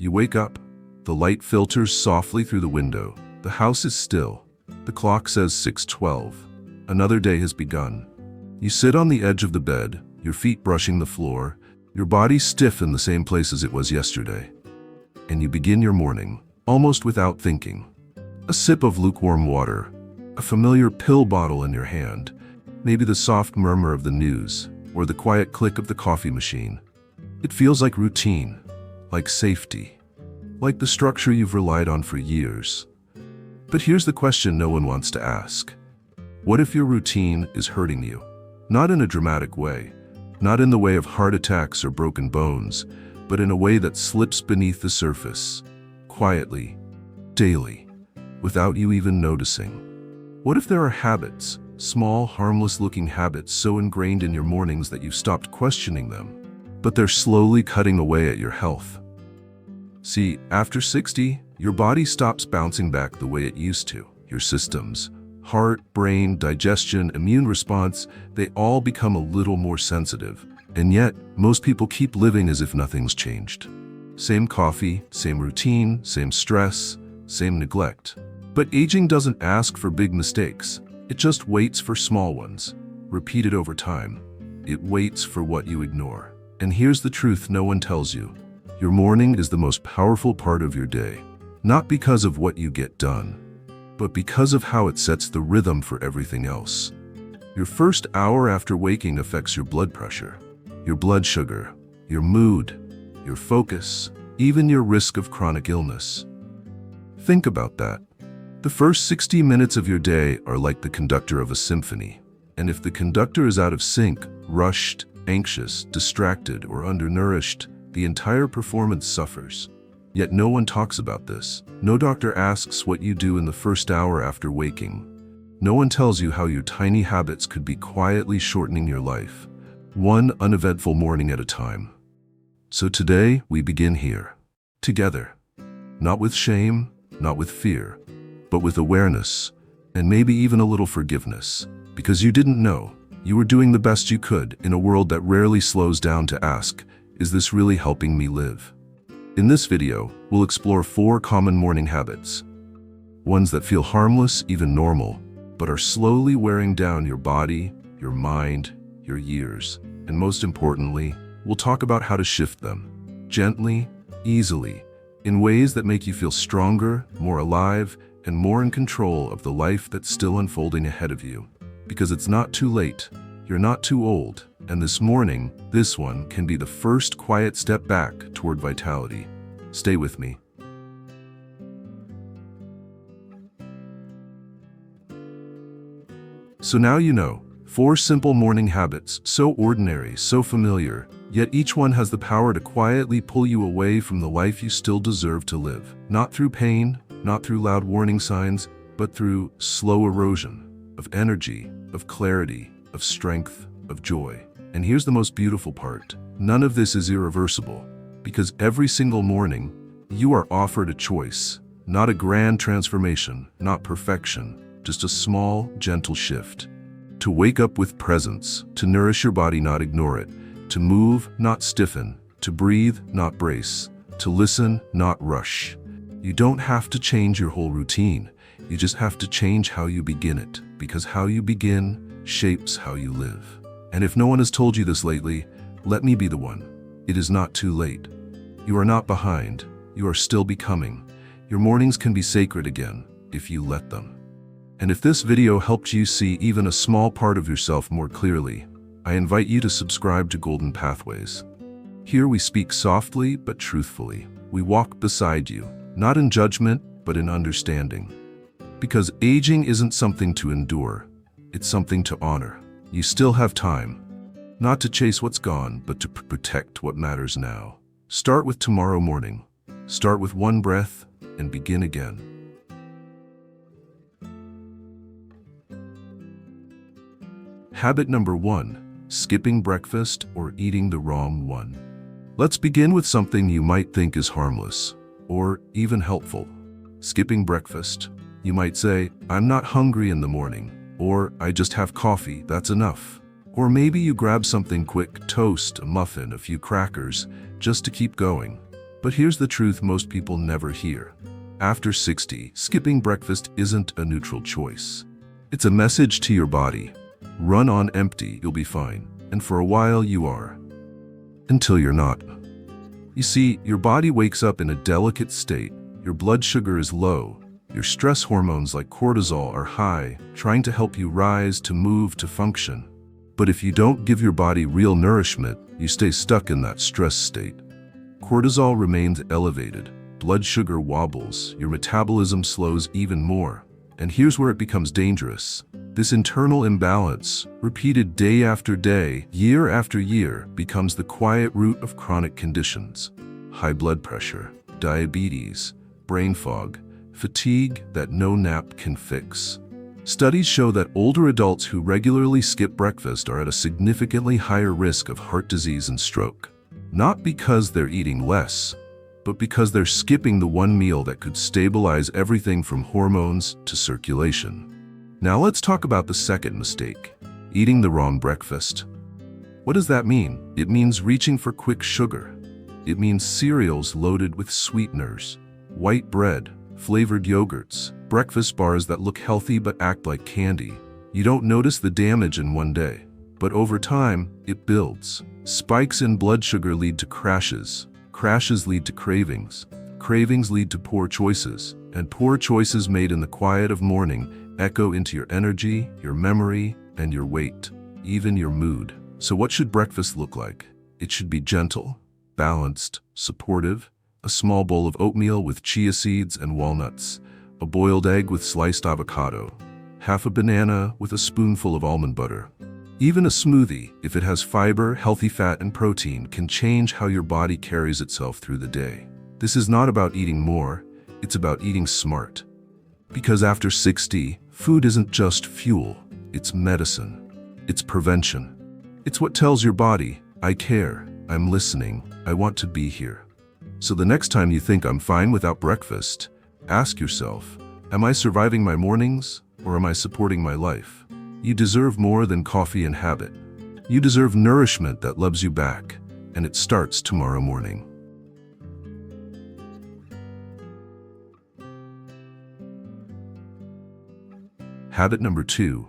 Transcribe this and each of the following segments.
You wake up. The light filters softly through the window. The house is still. The clock says 6:12. Another day has begun. You sit on the edge of the bed, your feet brushing the floor, your body stiff in the same place as it was yesterday. And you begin your morning, almost without thinking. A sip of lukewarm water, a familiar pill bottle in your hand, maybe the soft murmur of the news, or the quiet click of the coffee machine. It feels like routine, like safety, like the structure you've relied on for years. But here's the question no one wants to ask. What if your routine is hurting you? Not in a dramatic way, not in the way of heart attacks or broken bones, but in a way that slips beneath the surface, quietly, daily, without you even noticing. What if there are habits, small, harmless-looking habits so ingrained in your mornings that you've stopped questioning them, but they're slowly cutting away at your health? See, after 60, your body stops bouncing back the way it used to. Your systems, heart, brain, digestion, immune response, they all become a little more sensitive. And yet, most people keep living as if nothing's changed. Same coffee, same routine, same stress, same neglect. But aging doesn't ask for big mistakes. It just waits for small ones, repeated over time. It waits for what you ignore. And here's the truth no one tells you. Your morning is the most powerful part of your day. Not because of what you get done, but because of how it sets the rhythm for everything else. Your first hour after waking affects your blood pressure, your blood sugar, your mood, your focus, even your risk of chronic illness. Think about that. The first 60 minutes of your day are like the conductor of a symphony. And if the conductor is out of sync, rushed, anxious, distracted, or undernourished, the entire performance suffers. Yet no one talks about this. No doctor asks what you do in the first hour after waking. No one tells you how your tiny habits could be quietly shortening your life, one uneventful morning at a time. So today, we begin here, together. Not with shame, not with fear, but with awareness, and maybe even a little forgiveness. Because you didn't know. You were doing the best you could in a world that rarely slows down to ask, is this really helping me live? In this video, we'll explore 4 common morning habits. Ones that feel harmless, even normal, but are slowly wearing down your body, your mind, your years. And most importantly, we'll talk about how to shift them, gently, easily, in ways that make you feel stronger, more alive, and more in control of the life that's still unfolding ahead of you. Because it's not too late, you're not too old, and this morning, this one can be the first quiet step back toward vitality. Stay with me. So now you know, 4 simple morning habits, so ordinary, so familiar, yet each one has the power to quietly pull you away from the life you still deserve to live. Not through pain, not through loud warning signs, but through slow erosion of energy, of clarity, of strength, of joy. And here's the most beautiful part. None of this is irreversible, because every single morning, you are offered a choice, not a grand transformation, not perfection, just a small, gentle shift. To wake up with presence, to nourish your body, not ignore it, to move, not stiffen, to breathe, not brace, to listen, not rush. You don't have to change your whole routine. You just have to change how you begin it, because how you begin shapes how you live. And if no one has told you this lately, let me be the one. It is not too late. You are not behind. You are still becoming. Your mornings can be sacred again, if you let them. And if this video helped you see even a small part of yourself more clearly, I invite you to subscribe to Golden Pathways. Here we speak softly but truthfully. We walk beside you, not in judgment, but in understanding. Because aging isn't something to endure, it's something to honor. You still have time, not to chase what's gone, but to protect what matters now. Start with tomorrow morning. Start with one breath and begin again. Habit number 1, skipping breakfast or eating the wrong one. Let's begin with something you might think is harmless or even helpful. Skipping breakfast. You might say, I'm not hungry in the morning, or I just have coffee, that's enough. Or maybe you grab something quick, toast, a muffin, a few crackers, just to keep going. But here's the truth most people never hear. After 60, skipping breakfast isn't a neutral choice. It's a message to your body. Run on empty, you'll be fine. And for a while you are. Until you're not. You see, your body wakes up in a delicate state. Your blood sugar is low. Your stress hormones like cortisol are high, trying to help you rise, to move, to function. But if you don't give your body real nourishment, you stay stuck in that stress state. Cortisol remains elevated, blood sugar wobbles, your metabolism slows even more. And here's where it becomes dangerous. This internal imbalance, repeated day after day, year after year, becomes the quiet root of chronic conditions. High blood pressure, diabetes, brain fog, fatigue that no nap can fix. Studies show that older adults who regularly skip breakfast are at a significantly higher risk of heart disease and stroke. Not because they're eating less, but because they're skipping the one meal that could stabilize everything from hormones to circulation. Now let's talk about the second mistake, eating the wrong breakfast. What does that mean? It means reaching for quick sugar. It means cereals loaded with sweeteners, white bread, flavored yogurts, breakfast bars that look healthy but act like candy. You don't notice the damage in one day, but over time, it builds. Spikes in blood sugar lead to crashes. Crashes lead to cravings. Cravings lead to poor choices. And poor choices made in the quiet of morning echo into your energy, your memory, and your weight, even your mood. So what should breakfast look like? It should be gentle, balanced, supportive, a small bowl of oatmeal with chia seeds and walnuts, a boiled egg with sliced avocado, half a banana with a spoonful of almond butter. Even a smoothie, if it has fiber, healthy fat, and protein, can change how your body carries itself through the day. This is not about eating more, it's about eating smart. Because after 60, food isn't just fuel, it's medicine. It's prevention. It's what tells your body, I care, I'm listening, I want to be here. So the next time you think I'm fine without breakfast, ask yourself, am I surviving my mornings or am I supporting my life? You deserve more than coffee and habit. You deserve nourishment that loves you back, and it starts tomorrow morning. Habit number 2,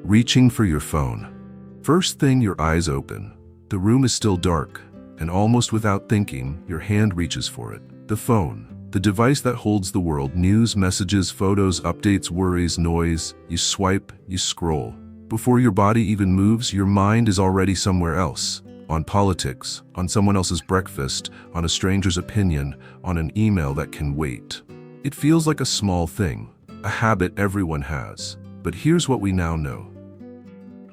reaching for your phone. First thing your eyes open, the room is still dark, and almost without thinking, your hand reaches for it. The phone, the device that holds the world, news, messages, photos, updates, worries, noise. You swipe, you scroll. Before your body even moves, your mind is already somewhere else. On politics, on someone else's breakfast, on a stranger's opinion, on an email that can wait. It feels like a small thing, a habit everyone has. But here's what we now know.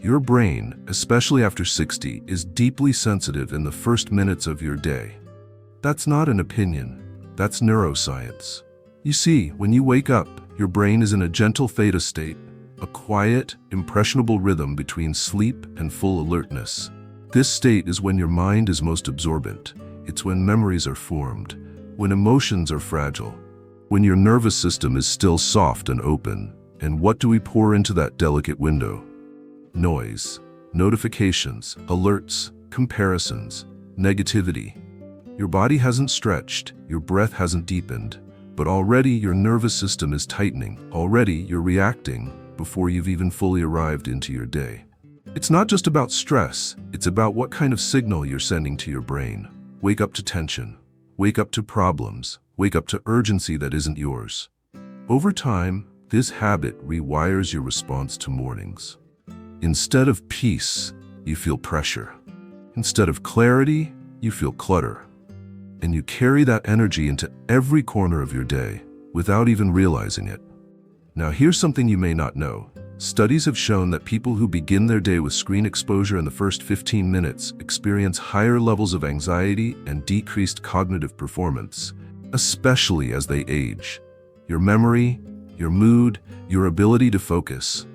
Your brain, especially after 60, is deeply sensitive in the first minutes of your day. That's not an opinion. That's neuroscience. You see, when you wake up, your brain is in a gentle theta state, a quiet, impressionable rhythm between sleep and full alertness. This state is when your mind is most absorbent. It's when memories are formed, when emotions are fragile, when your nervous system is still soft and open. And what do we pour into that delicate window? Noise, notifications, alerts, comparisons, negativity. Your body hasn't stretched, your breath hasn't deepened, but already your nervous system is tightening. Already you're reacting before you've even fully arrived into your day. It's not just about stress, it's about what kind of signal you're sending to your brain. Wake up to tension, wake up to problems, wake up to urgency that isn't yours. Over time, this habit rewires your response to mornings. Instead of peace, you feel pressure. Instead of clarity, you feel clutter. And you carry that energy into every corner of your day without even realizing it. Now here's something you may not know. Studies have shown that people who begin their day with screen exposure in the first 15 minutes experience higher levels of anxiety and decreased cognitive performance, especially as they age. Your memory, your mood, your ability to focus,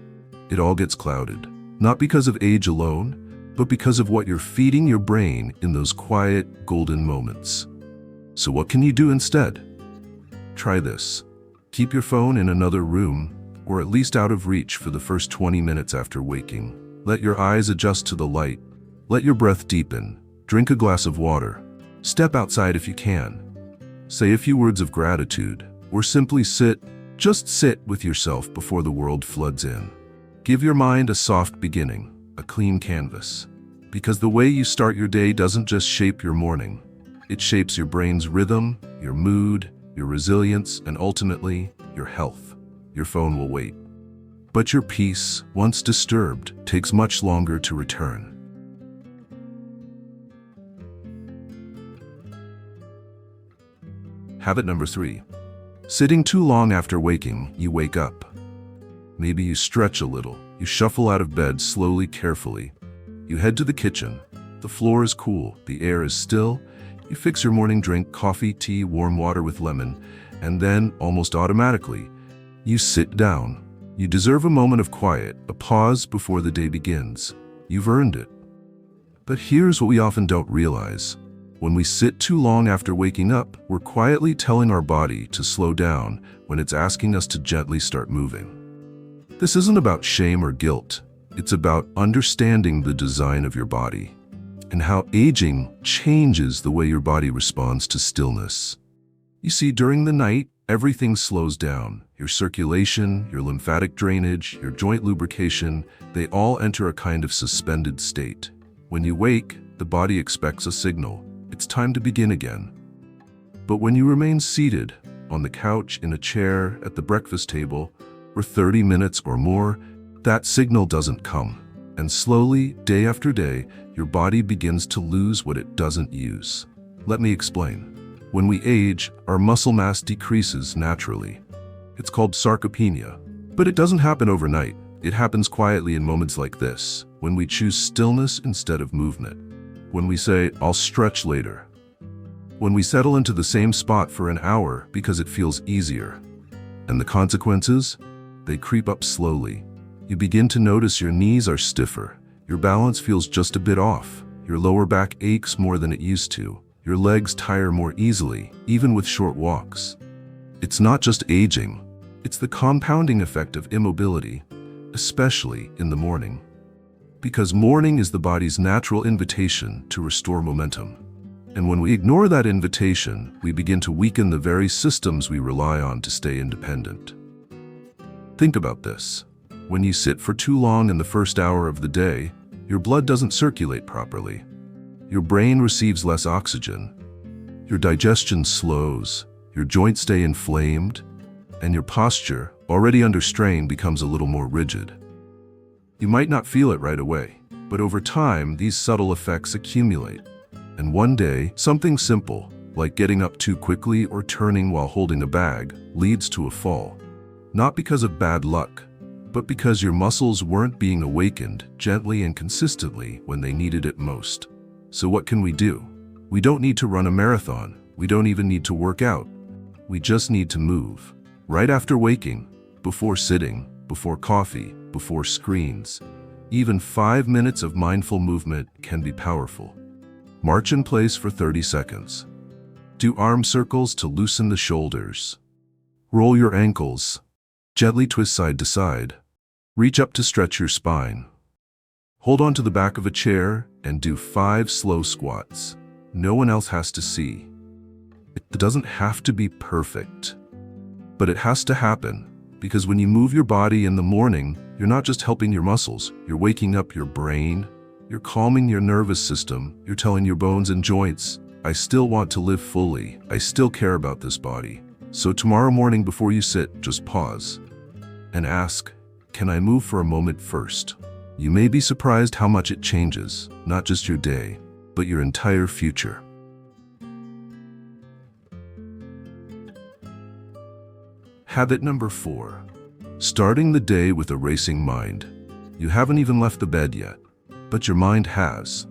it all gets clouded. Not because of age alone, but because of what you're feeding your brain in those quiet, golden moments. So what can you do instead? Try this. Keep your phone in another room, or at least out of reach for the first 20 minutes after waking. Let your eyes adjust to the light. Let your breath deepen. Drink a glass of water. Step outside if you can. Say a few words of gratitude, or simply just sit with yourself before the world floods in. Give your mind a soft beginning, a clean canvas. Because the way you start your day doesn't just shape your morning. It shapes your brain's rhythm, your mood, your resilience, and ultimately, your health. Your phone will wait. But your peace, once disturbed, takes much longer to return. Habit number 3. Sitting too long after waking, you wake up. Maybe you stretch a little. You shuffle out of bed slowly, carefully. You head to the kitchen. The floor is cool. The air is still. You fix your morning drink, coffee, tea, warm water with lemon, and then, almost automatically, you sit down. You deserve a moment of quiet, a pause before the day begins. You've earned it. But here's what we often don't realize. When we sit too long after waking up, we're quietly telling our body to slow down when it's asking us to gently start moving. This isn't about shame or guilt. It's about understanding the design of your body and how aging changes the way your body responds to stillness. You see, during the night, everything slows down. Your circulation, your lymphatic drainage, your joint lubrication, they all enter a kind of suspended state. When you wake, the body expects a signal. It's time to begin again. But when you remain seated, on the couch, in a chair, at the breakfast table, for 30 minutes or more, that signal doesn't come. And slowly, day after day, your body begins to lose what it doesn't use. Let me explain. When we age, our muscle mass decreases naturally. It's called sarcopenia. But it doesn't happen overnight. It happens quietly in moments like this, when we choose stillness instead of movement. When we say, "I'll stretch later." When we settle into the same spot for an hour because it feels easier. And the consequences? They creep up slowly. You begin to notice your knees are stiffer. Your balance feels just a bit off. Your lower back aches more than it used to. Your legs tire more easily, even with short walks. It's not just aging. It's the compounding effect of immobility, especially in the morning. Because morning is the body's natural invitation to restore momentum. And when we ignore that invitation, we begin to weaken the very systems we rely on to stay independent. Think about this. When you sit for too long in the first hour of the day, your blood doesn't circulate properly. Your brain receives less oxygen. Your digestion slows. Your joints stay inflamed. And your posture, already under strain, becomes a little more rigid. You might not feel it right away, but over time, these subtle effects accumulate. And one day, something simple, like getting up too quickly or turning while holding a bag, leads to a fall. Not because of bad luck, but because your muscles weren't being awakened gently and consistently when they needed it most. So what can we do? We don't need to run a marathon. We don't even need to work out. We just need to move. Right after waking, before sitting, before coffee, before screens. Even 5 minutes of mindful movement can be powerful. March in place for 30 seconds. Do arm circles to loosen the shoulders. Roll your ankles. Gently twist side to side. Reach up to stretch your spine. Hold on to the back of a chair and do 5 slow squats. No one else has to see. It doesn't have to be perfect, but it has to happen. Because when you move your body in the morning, you're not just helping your muscles, you're waking up your brain, you're calming your nervous system, you're telling your bones and joints, I still want to live fully, I still care about this body. So tomorrow morning before you sit, just pause and ask, can I move for a moment first? You may be surprised how much it changes, not just your day, but your entire future. Habit number 4. Starting the day with a racing mind. You haven't even left the bed yet, but your mind has.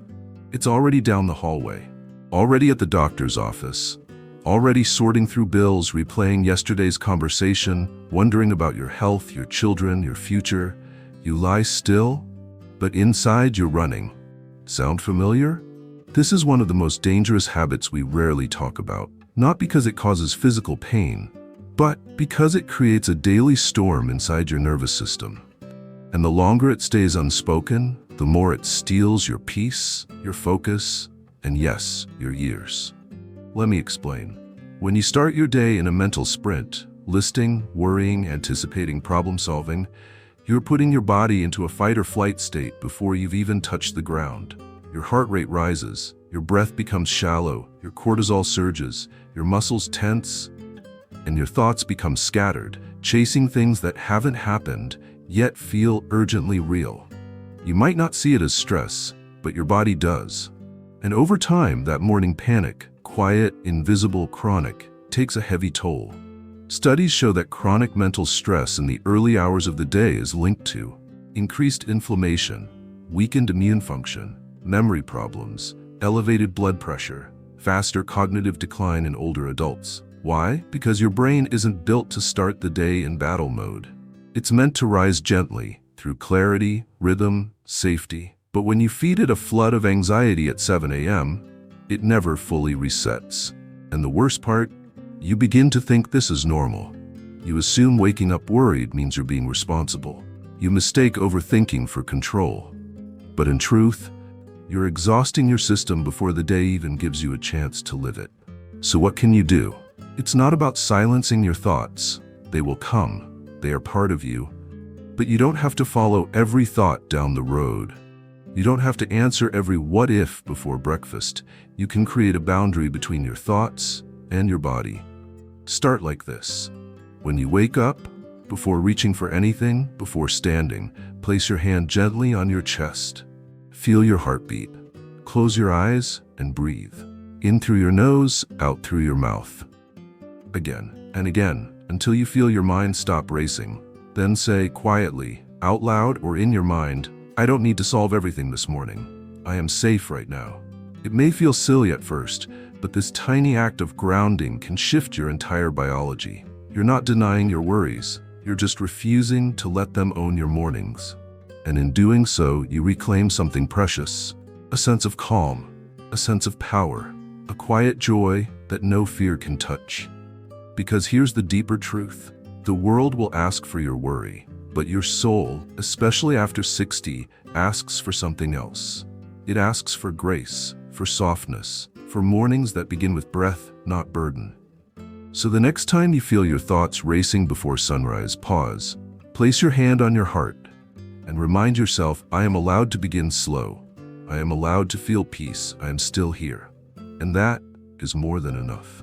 It's already down the hallway, already at the doctor's office, already sorting through bills, replaying yesterday's conversation, wondering about your health, your children, your future. You lie still, but inside you're running. Sound familiar? This is one of the most dangerous habits we rarely talk about, not because it causes physical pain, but because it creates a daily storm inside your nervous system. And the longer it stays unspoken, the more it steals your peace, your focus, and yes, your years. Let me explain. When you start your day in a mental sprint, listing, worrying, anticipating, problem solving, you're putting your body into a fight or flight state before you've even touched the ground. Your heart rate rises, your breath becomes shallow, your cortisol surges, your muscles tense, and your thoughts become scattered, chasing things that haven't happened, yet feel urgently real. You might not see it as stress, but your body does. And over time, that morning panic, quiet, invisible, chronic, takes a heavy toll. Studies show that chronic mental stress in the early hours of the day is linked to increased inflammation, weakened immune function, memory problems, elevated blood pressure, faster cognitive decline in older adults. Why? Because your brain isn't built to start the day in battle mode. It's meant to rise gently, through clarity, rhythm, safety. But when you feed it a flood of anxiety at 7 a.m., it never fully resets. And the worst part? You begin to think this is normal. You assume waking up worried means you're being responsible. You mistake overthinking for control. But in truth, you're exhausting your system before the day even gives you a chance to live it. So what can you do? It's not about silencing your thoughts. They will come. They are part of you. But you don't have to follow every thought down the road. You don't have to answer every what if before breakfast. You can create a boundary between your thoughts and your body. Start like this. When you wake up, before reaching for anything, before standing, place your hand gently on your chest. Feel your heartbeat. Close your eyes and breathe. In through your nose, out through your mouth. Again and again, until you feel your mind stop racing. Then say quietly, out loud or in your mind, I don't need to solve everything this morning. I am safe right now. It may feel silly at first, but this tiny act of grounding can shift your entire biology. You're not denying your worries. You're just refusing to let them own your mornings. And in doing so, you reclaim something precious. A sense of calm, a sense of power, a quiet joy that no fear can touch. Because here's the deeper truth. The world will ask for your worry, but your soul, especially after 60, asks for something else. It asks for grace, for softness, for mornings that begin with breath, not burden. So the next time you feel your thoughts racing before sunrise, pause, place your hand on your heart, and remind yourself, I am allowed to begin slow. I am allowed to feel peace. I am still here. And that is more than enough.